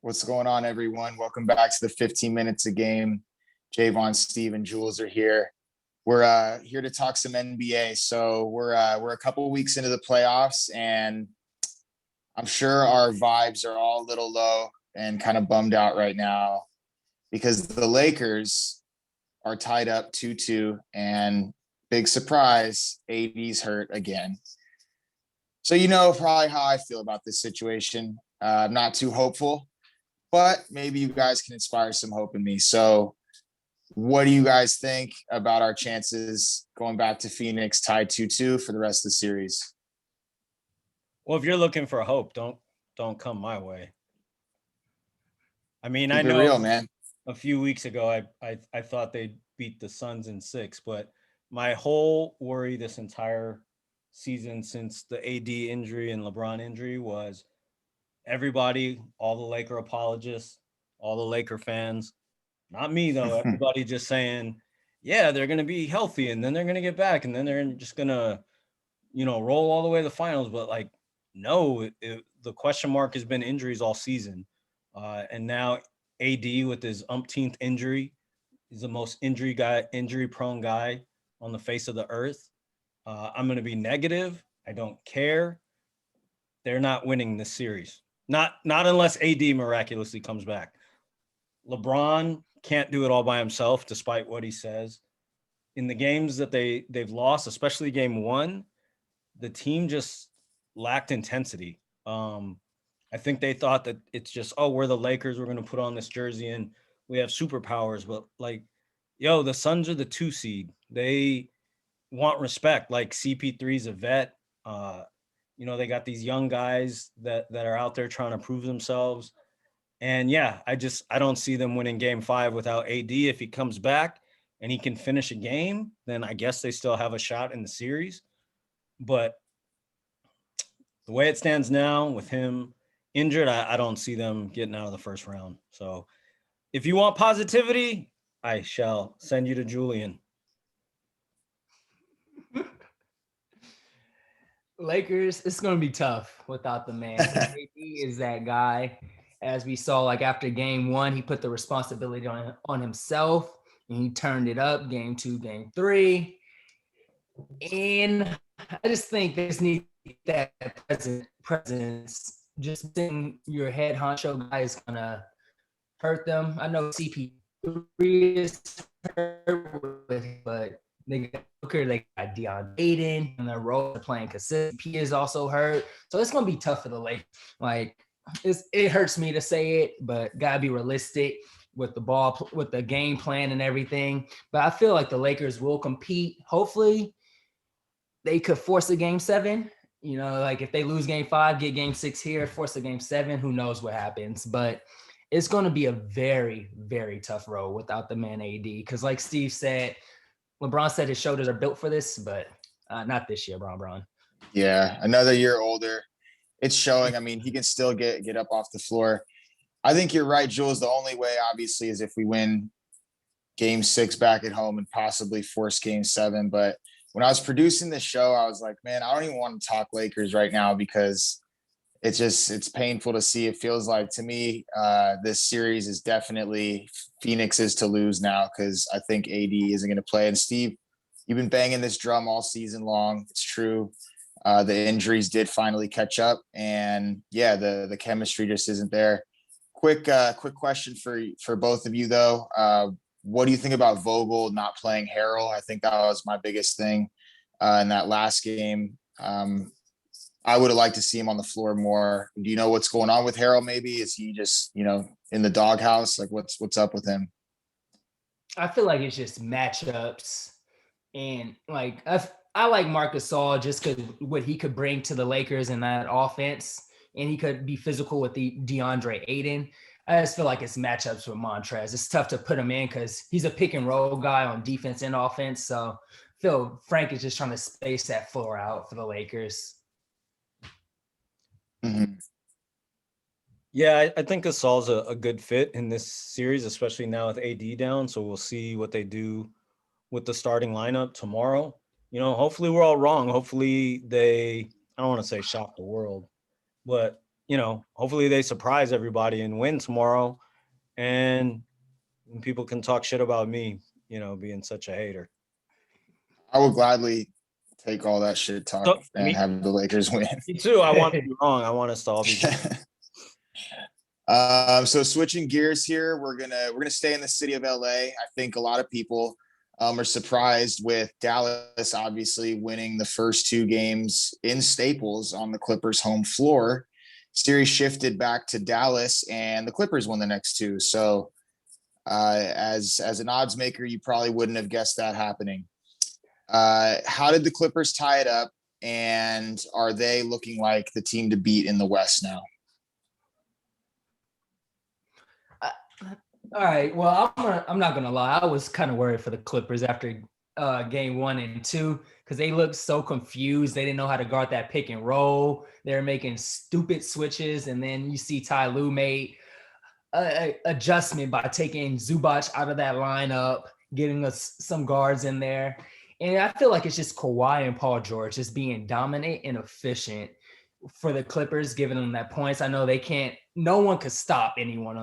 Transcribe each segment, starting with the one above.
What's going on, everyone? Welcome back to the 15 minutes a game. Javon, Steve, and Jules are here. We're here to talk some NBA. So we're a couple of weeks into the playoffs, and I'm sure our vibes are all a little low and kind of bummed out right now because the Lakers are tied up 2-2, and big surprise, AD's hurt again. So you know probably how I feel about this situation. I'm not too hopeful, but maybe you guys can inspire some hope in me. So, what do you guys think about our chances going back to Phoenix tied 2-2 for the rest of the series? Well, if you're looking for hope, don't come my way. I mean, I Keep it real, know man. a few weeks ago I thought they'd beat the Suns in 6, but my whole worry this entire season since the AD injury and LeBron injury was everybody, all the Laker apologists, all the Laker fans, not me though, everybody just saying, yeah, they're going to be healthy and then they're going to get back and then they're just going to roll all the way to the finals. But like, no, the question mark has been injuries all season. And now AD with his umpteenth injury, he's the most injury prone guy on the face of the earth. I'm going to be negative. I don't care. They're not winning this series. Not unless AD miraculously comes back. LeBron can't do it all by himself, despite what he says. In the games that they've lost, especially game one, the team just lacked intensity. I think they thought that it's just, oh, we're the Lakers, we're gonna put on this jersey and we have superpowers. But like, yo, the Suns are the 2 seed. They want respect. Like CP3 is a vet. They got these young guys that are out there trying to prove themselves. And yeah, I don't see them winning game 5 without AD. If he comes back and he can finish a game, then I guess they still have a shot in the series. But the way it stands now with him injured, I don't see them getting out of the first round. So if you want positivity, I shall send you to Julian. Lakers, it's going to be tough without the man. KD is that guy. As we saw, like after game one, he put the responsibility on himself and he turned it up game two, game three. And I just think they just need that presence. Just in your head honcho guy is going to hurt them. I know CP3 is hurt, but they got Booker, they got Deion Aiden, and their role playing consistent. P is also hurt, so it's gonna be tough for the Lakers. Like it hurts me to say it, but gotta be realistic with the ball, with the game plan and everything. But I feel like the Lakers will compete. Hopefully, they could force a game 7. Like if they lose game 5, get game 6 here, force a game 7. Who knows what happens? But it's going to be a very, very tough road without the man AD. Because like Steve said, LeBron said his shoulders are built for this, but not this year, Bron. Yeah, another year older. It's showing. I mean, he can still get up off the floor. I think you're right, Jules. The only way, obviously, is if we win game 6 back at home and possibly force game 7. But when I was producing this show, I was like, man, I don't even want to talk Lakers right now because it's painful to see. It feels like to me, this series is definitely Phoenix's to lose now because I think AD isn't going to play. And Steve, you've been banging this drum all season long. It's true. The injuries did finally catch up, and yeah, the chemistry just isn't there. Quick question for both of you though. What do you think about Vogel not playing Harrell? I think that was my biggest thing in that last game. I would have liked to see him on the floor more. Do you know what's going on with Harrell? Maybe is he just in the doghouse? Like what's up with him? I feel like it's just matchups, and like I like Marc Gasol just because what he could bring to the Lakers in that offense, and he could be physical with the DeAndre Aiden. I just feel like it's matchups with Montrez. It's tough to put him in because he's a pick and roll guy on defense and offense. So I feel Frank is just trying to space that floor out for the Lakers. Mm-hmm. Yeah, I think Gasol's a good fit in this series, especially now with AD down. So we'll see what they do with the starting lineup tomorrow. Hopefully we're all wrong. Hopefully I don't want to say shock the world, but hopefully they surprise everybody and win tomorrow, and people can talk shit about me, being such a hater. I will gladly take all that shit talk So, and have the Lakers win. Me too. I want to be wrong. I want us to all be. So switching gears here, we're gonna stay in the city of LA. I think a lot of people are surprised with Dallas obviously winning the first two games in Staples on the Clippers' home floor. Series shifted back to Dallas, and the Clippers won the next two. So, as an odds maker, you probably wouldn't have guessed that happening. How did the Clippers tie it up, and are they looking like the team to beat in the West now? All right. Well, I'm not gonna lie. I was kind of worried for the Clippers after game 1 and 2 because they looked so confused. They didn't know how to guard that pick and roll. They're making stupid switches, and then you see Ty Lue made a adjustment by taking Zubac out of that lineup, getting us some guards in there. And I feel like it's just Kawhi and Paul George just being dominant and efficient for the Clippers, giving them that points. I know they can't. No one could stop anyone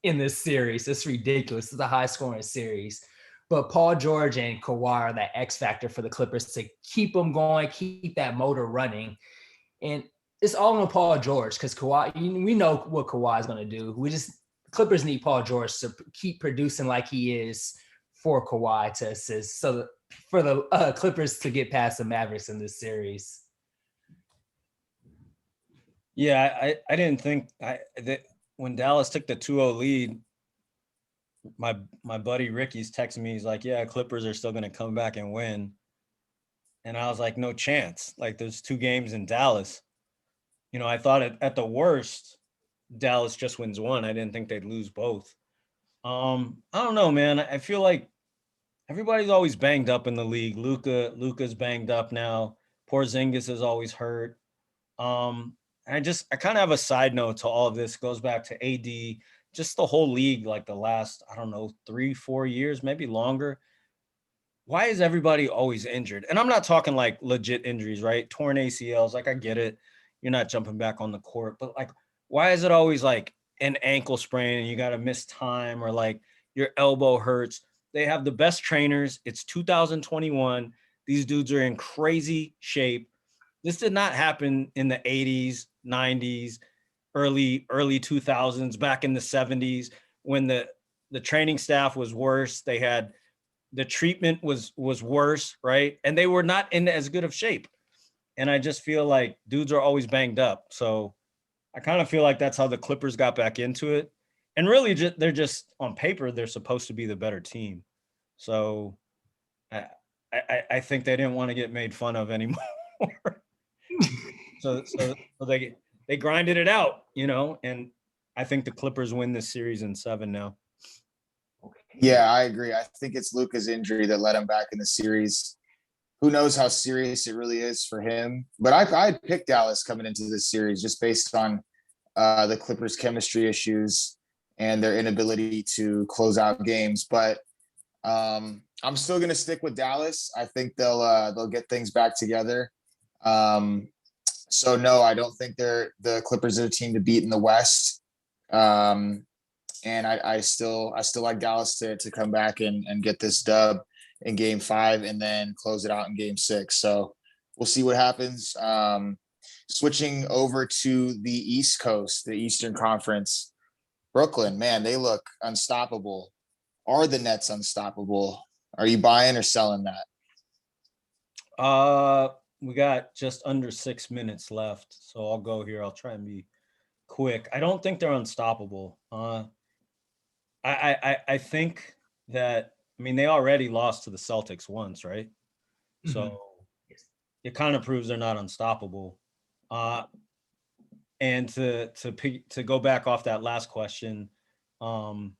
in this series. It's ridiculous. It's a high scoring series. But Paul George and Kawhi are that X factor for the Clippers to keep them going, keep that motor running. And it's all on Paul George because Kawhi, we know what Kawhi is going to do. Clippers need Paul George to keep producing like he is for Kawhi to assist. So for the Clippers to get past the Mavericks in this series. Yeah, I didn't think that when Dallas took the 2-0 lead, my buddy Ricky's texting me. He's like, yeah, Clippers are still going to come back and win. And I was like, no chance. Like, there's 2 games in Dallas. I thought at the worst, Dallas just wins 1. I didn't think they'd lose both. I don't know, man. I feel like everybody's always banged up in the league. Luka's banged up now. Porzingis is always hurt. I kind of have a side note to all of this. It goes back to AD, just the whole league, like the last, I don't know, 3-4 years, maybe longer. Why is everybody always injured? And I'm not talking like legit injuries, right? Torn ACLs, like I get it. You're not jumping back on the court, but like, why is it always like an ankle sprain and you got to miss time, or like your elbow hurts? They have the best trainers. It's 2021. These dudes are in crazy shape. This did not happen in the 80s, 90s, early 2000s, back in the 70s when the training staff was worse. They had the treatment was worse, right? And they were not in as good of shape. And I just feel like dudes are always banged up. So I kind of feel like that's how the Clippers got back into it. And really, they're just on paper, they're supposed to be the better team. So I think they didn't want to get made fun of anymore. So they grinded it out, and I think the Clippers win this series in 7 now. Yeah, I agree. I think it's Luka's injury that led him back in the series. Who knows how serious it really is for him? But I picked Dallas coming into this series just based on the Clippers' chemistry issues and their inability to close out games. But I'm still going to stick with Dallas. I think they'll get things back together. So no, I don't think the Clippers are a team to beat in the West. And I still like Dallas to come back and get this dub in game 5 and then close it out in game 6. So we'll see what happens. Switching over to the East Coast, the Eastern Conference, Brooklyn, man, they look unstoppable. Are the Nets unstoppable? Are you buying or selling that? We got just under 6 minutes left, so I'll go here. I'll try and be quick. I don't think they're unstoppable. I think that, they already lost to the Celtics once, right? Mm-hmm. So it kind of proves they're not unstoppable. And to go back off that last question, I'll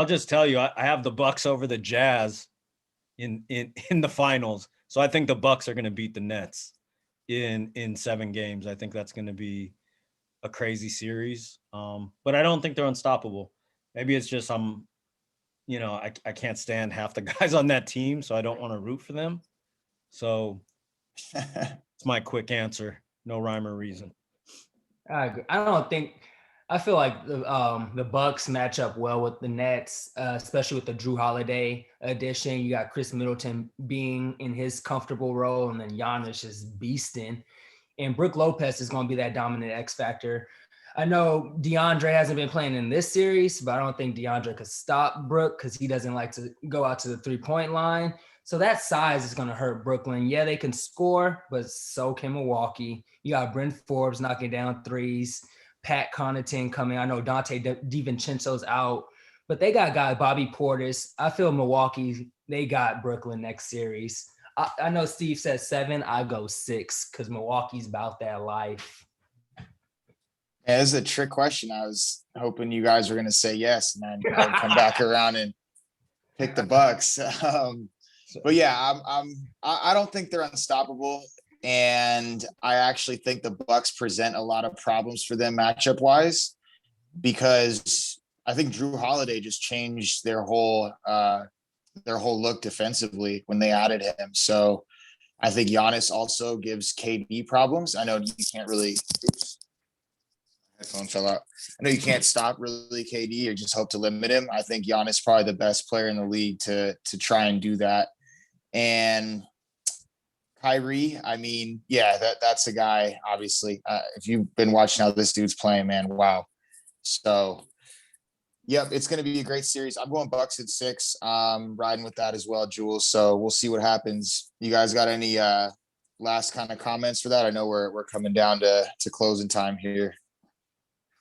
just tell you, I have the Bucks over the Jazz in the finals. So I think the Bucks are going to beat the Nets in 7 games. I think that's going to be a crazy series. But I don't think they're unstoppable. Maybe it's just I can't stand half the guys on that team, so I don't want to root for them. So it's my quick answer. No rhyme or reason. I agree. I don't think. I feel like the Bucks match up well with the Nets, especially with the Drew Holiday addition. You got Chris Middleton being in his comfortable role, and then Giannis just beasting. And Brook Lopez is going to be that dominant X factor. I know DeAndre hasn't been playing in this series, but I don't think DeAndre could stop Brook because he doesn't like to go out to the 3-point line. So that size is going to hurt Brooklyn. Yeah, they can score, but so can Milwaukee. You got Bryn Forbes knocking down threes, Pat Connaughton coming. I know Dante DiVincenzo's out, but they got guy Bobby Portis. I feel Milwaukee, they got Brooklyn next series. I know Steve said 7. I go 6 because Milwaukee's about that life. Yeah, this is a trick question. I was hoping you guys were going to say yes, and then I'd come back around and pick the Bucks. But yeah, I don't think they're unstoppable, and I actually think the Bucks present a lot of problems for them matchup wise, because I think Drew Holiday just changed their whole look defensively when they added him. So I think Giannis also gives KD problems. I know you can't really. Oops. Headphone fell out. I know you can't stop really KD or just hope to limit him. I think Giannis is probably the best player in the league to try and do that. And Kyrie, I mean, yeah, that's a guy, obviously. If you've been watching how this dude's playing, man, wow. So, yep, it's going to be a great series. I'm going Bucks at 6. Riding with that as well, Jules. So we'll see what happens. You guys got any last kind of comments for that? I know we're coming down to closing time here.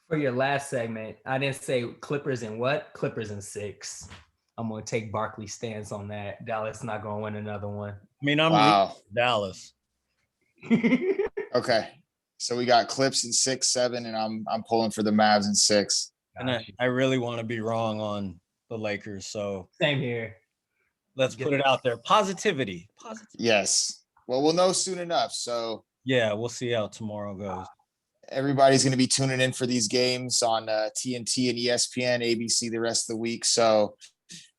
For your last segment, I didn't say Clippers in what? Clippers in 6. I'm going to take Barkley's stance on that. Dallas not going to win another one. I mean, I'm Wow. Dallas. Okay. So we got Clips in 6, 7, and I'm pulling for the Mavs in 6. And I really want to be wrong on the Lakers. So Same here. let's put it out there. Positivity. Yes. Well, we'll know soon enough. So yeah, we'll see how tomorrow goes. Everybody's going to be tuning in for these games on TNT and ESPN, ABC the rest of the week. So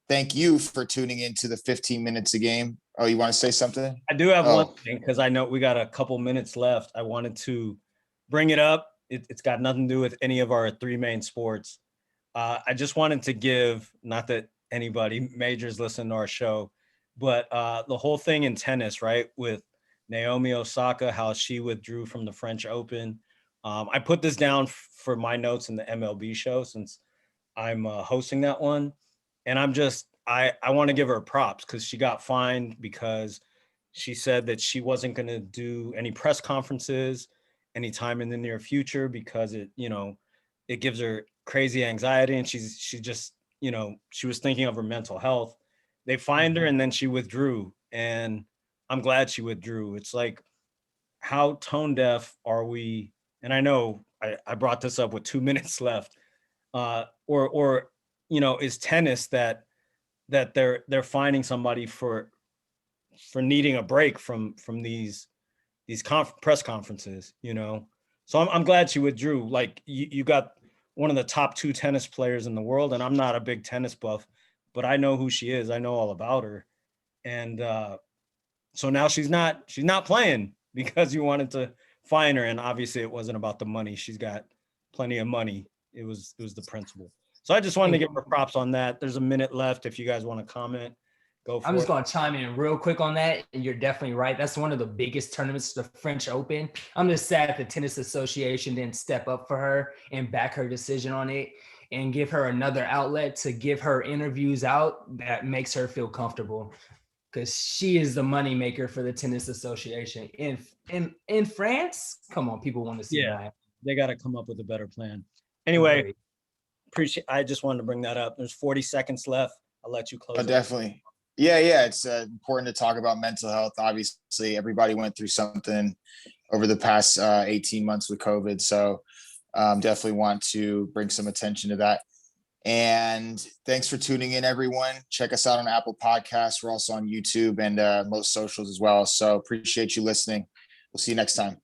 thank you for tuning into the 15 minutes a game. Oh, you want to say something? I do have one thing because I know we got a couple minutes left. I wanted to bring it up. It's got nothing to do with any of our 3 main sports. I just wanted to give, not that anybody majors listen to our show, but the whole thing in tennis, right, with Naomi Osaka, how she withdrew from the French Open. I put this down for my notes in the MLB show since I'm hosting that one. And I want to give her props because she got fined because she said that she wasn't going to do any press conferences anytime in the near future because it gives her crazy anxiety. And she just, she was thinking of her mental health. They fined her and then she withdrew. And I'm glad she withdrew. It's like, how tone deaf are we? And I know I brought this up with 2 minutes left. Or is tennis that they're finding somebody for needing a break from these press conferences, So I'm glad she withdrew. Like you got one of the top 2 tennis players in the world, and I'm not a big tennis buff, but I know who she is. I know all about her, and so now she's not playing because you wanted to fine her, and obviously it wasn't about the money. She's got plenty of money. It was the principle. So I just wanted to give her props on that. There's a minute left. If you guys want to comment, go for it. I'm just going to chime in real quick on that. And you're definitely right. That's one of the biggest tournaments, the French Open. I'm just sad the Tennis Association didn't step up for her and back her decision on it and give her another outlet to give her interviews out that makes her feel comfortable. Because she is the moneymaker for the Tennis Association. In France, come on, people want to see that. They got to come up with a better plan. Anyway, I just wanted to bring that up. There's 40 seconds left. I'll let you close. Oh, definitely. Yeah. It's important to talk about mental health. Obviously, everybody went through something over the past 18 months with COVID. So definitely want to bring some attention to that. And thanks for tuning in, everyone. Check us out on Apple Podcasts. We're also on YouTube and most socials as well. So appreciate you listening. We'll see you next time.